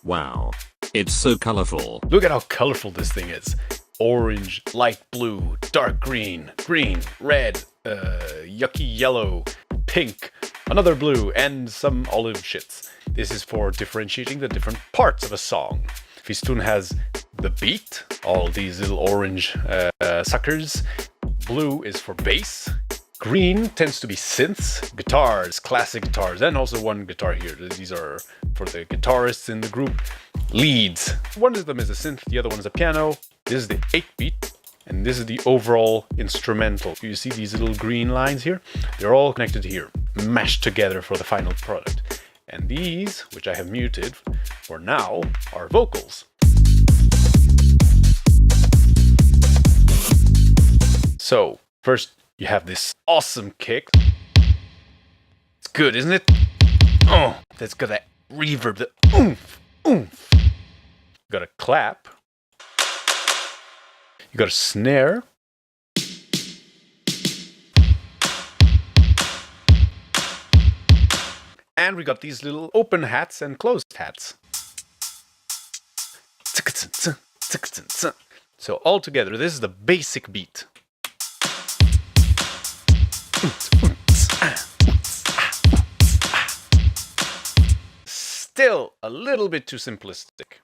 Wow. It's so colorful. Look at how colorful this thing is. Orange, light blue, dark green, green, red, yucky yellow, pink, another blue, and some olive shits. This is for differentiating the different parts of a song. Fistoon has the beat, all these little orange suckers. Blue is for bass. Green tends to be synths, guitars, classic guitars, and also one guitar here. These are for the guitarists in the group. Leads. One of them is a synth, the other one is a piano. This is the 8-beat, and this is the overall instrumental. You see these little green lines here? They're all connected here, mashed together for the final product. And these, which I have muted for now, are vocals. So, first you have this awesome kick. It's good, isn't it? Oh, that's got that reverb, the oomph, oomph. You got a clap. You got a snare. And we got these little open hats and closed hats. So all together, this is the basic beat. Still a little bit too simplistic.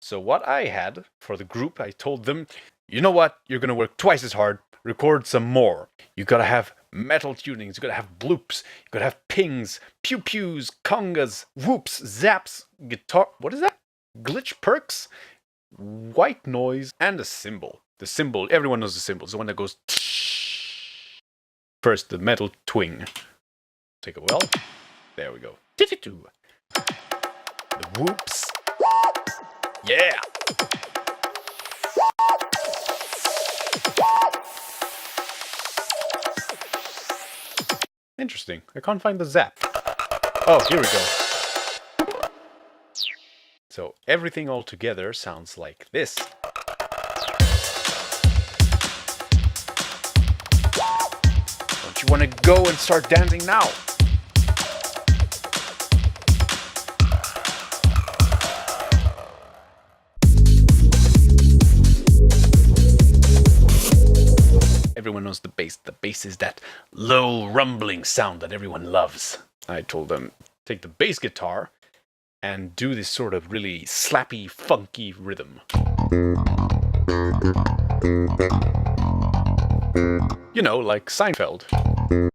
So what I had for the group, I told them, you know what? You're going to work twice as hard, record some more. You got to have metal tunings, you got to have bloops, you got to have pings, pew-pews, congas, whoops, zaps, guitar, what is that? Glitch perks, white noise, and a cymbal. The cymbal, everyone knows the cymbal. It's the one that goes tsh. First, the metal twing. Take a well. There we go. The whoops. Yeah. Interesting. I can't find the zap. Oh, here we go. So everything all together sounds like this. Don't you want to go and start dancing now? Everyone knows the bass. The bass is that low rumbling sound that everyone loves. I told them, take the bass guitar and do this sort of really slappy, funky rhythm. You know, like Seinfeld.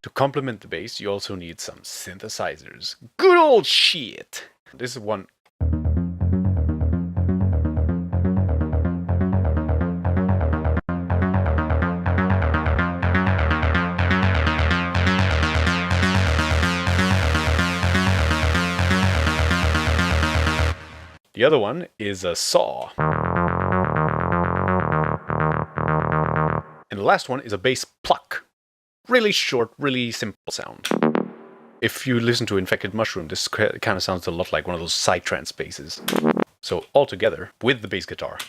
To complement the bass, you also need some synthesizers. Good old shit! This is one. The other one is a saw. And the last one is a bass pluck. Really short, really simple sound. If you listen to Infected Mushroom, this kind of sounds a lot like one of those psytrance basses. So all together with the bass guitar.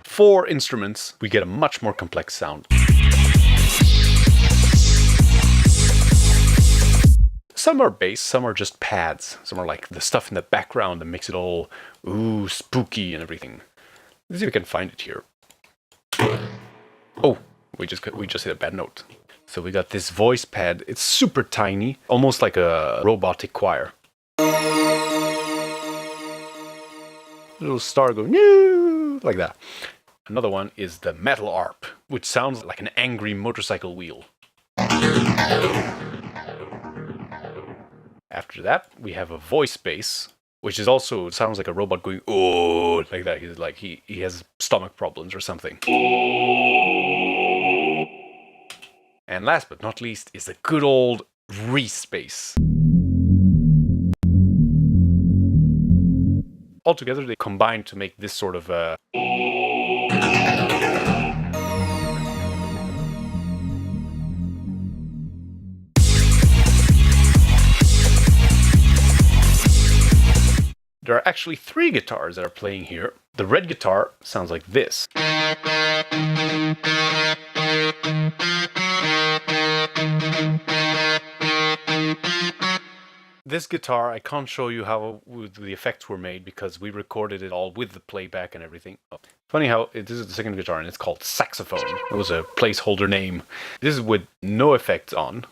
Four instruments, we get a much more complex sound. Some are bass, some are just pads. Some are like the stuff in the background that makes it all, ooh, spooky and everything. Let's see if we can find it here. Oh, we just hit a bad note. So we got this voice pad. It's super tiny, almost like a robotic choir. Little star going, no, like that. Another one is the metal arp, which sounds like an angry motorcycle wheel. After that, we have a voice bass, which is also sounds like a robot going, oh, like that. He's like he has stomach problems or something. And last but not least is a good old Reese bass. Altogether, they combine to make this sort of There are actually three guitars that are playing here. The red guitar sounds like this. This guitar, I can't show you how the effects were made because we recorded it all with the playback and everything. Oh. Funny how this is the second guitar and it's called Saxophone. It was a placeholder name. This is with no effects on.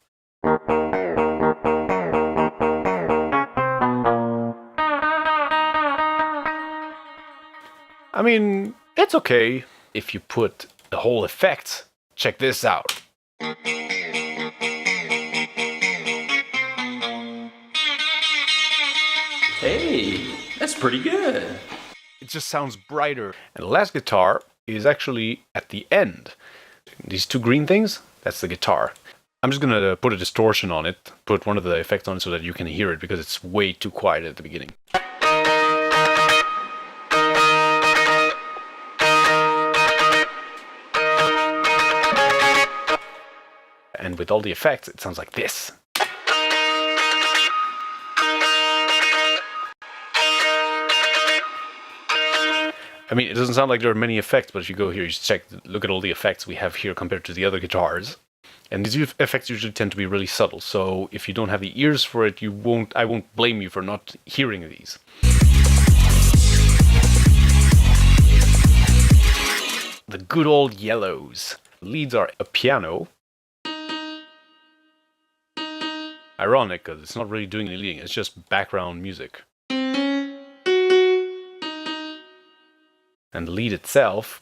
I mean, it's okay if you put the whole effect. Check this out. Hey, that's pretty good. It just sounds brighter. And the last guitar is actually at the end. These two green things, that's the guitar. I'm just gonna put a distortion on it, put one of the effects on it so that you can hear it because it's way too quiet at the beginning. And with all the effects, it sounds like this. I mean, it doesn't sound like there are many effects, but if you go here, you check, look at all the effects we have here compared to the other guitars. And these effects usually tend to be really subtle, so if you don't have the ears for it, I won't blame you for not hearing these. The good old yellows. Leads are a piano. Ironic, because it's not really doing any leading, it's just background music. And the lead itself.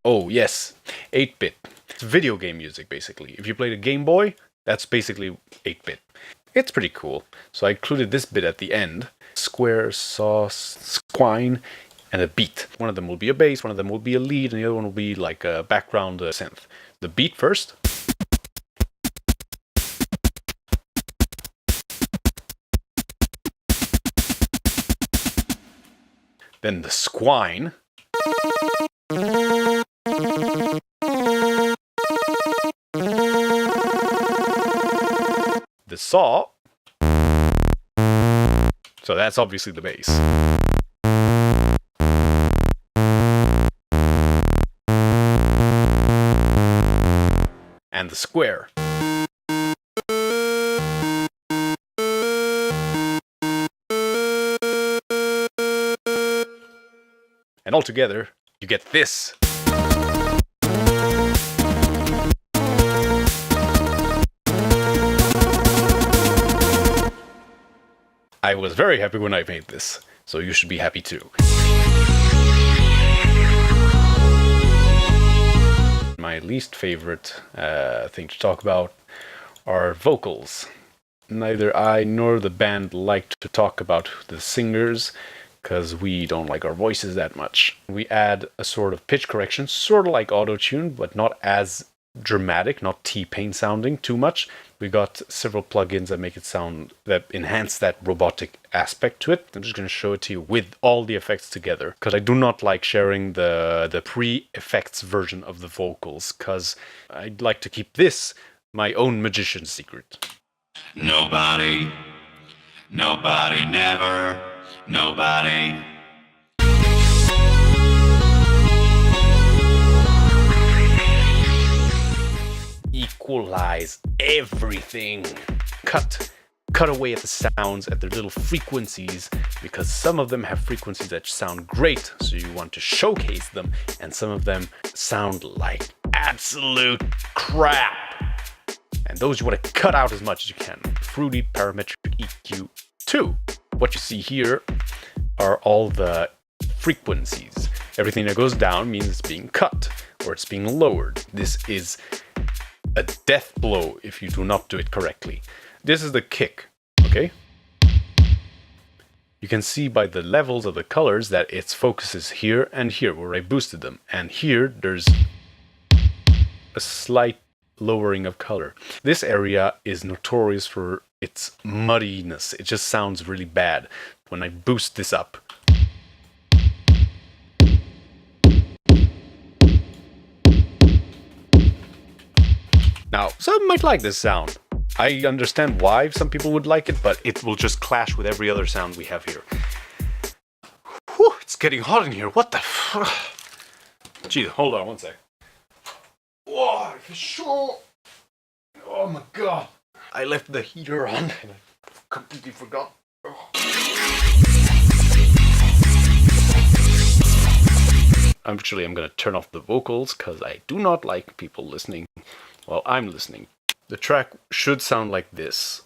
Oh yes, 8-bit. It's video game music basically. If you played a Game Boy, that's basically 8-bit. It's pretty cool. So I included this bit at the end. Square, saw, squine, and a beat. One of them will be a bass, one of them will be a lead, and the other one will be like a background synth. The beat first. Then the squine. The saw. So that's obviously the bass. And the square. And all together, you get this. I was very happy when I made this, so you should be happy too. My least favorite thing to talk about are vocals. Neither I nor the band like to talk about the singers because we don't like our voices that much. We add a sort of pitch correction, sort of like auto-tune, but not as dramatic, not T-Pain sounding too much. We got several plugins that make it sound, that enhance that robotic aspect to it. I'm just going to show it to you with all the effects together, because I do not like sharing the pre-effects version of the vocals, because I'd like to keep this my own magician's secret. Nobody, never, nobody. Equalize everything. Cut away at the sounds, at their little frequencies, because some of them have frequencies that sound great, so you want to showcase them, and some of them sound like absolute crap. And those you want to cut out as much as you can. Fruity parametric EQ 2. What you see here are all the frequencies. Everything that goes down means it's being cut, or it's being lowered. This is a death blow if you do not do it correctly. This is the kick, okay? You can see by the levels of the colors that its focus is here and here, where I boosted them. And here, there's a slight lowering of color. This area is notorious for its muddiness. It just sounds really bad when I boost this up. Now, some might like this sound. I understand why some people would like it, but it will just clash with every other sound we have here. It's getting hot in here. What the Gee, hold on one sec. Whoa, for sure. Oh my god. I left the heater on and I completely forgot. Actually, I'm gonna turn off the vocals because I do not like people listening while I'm listening. The track should sound like this.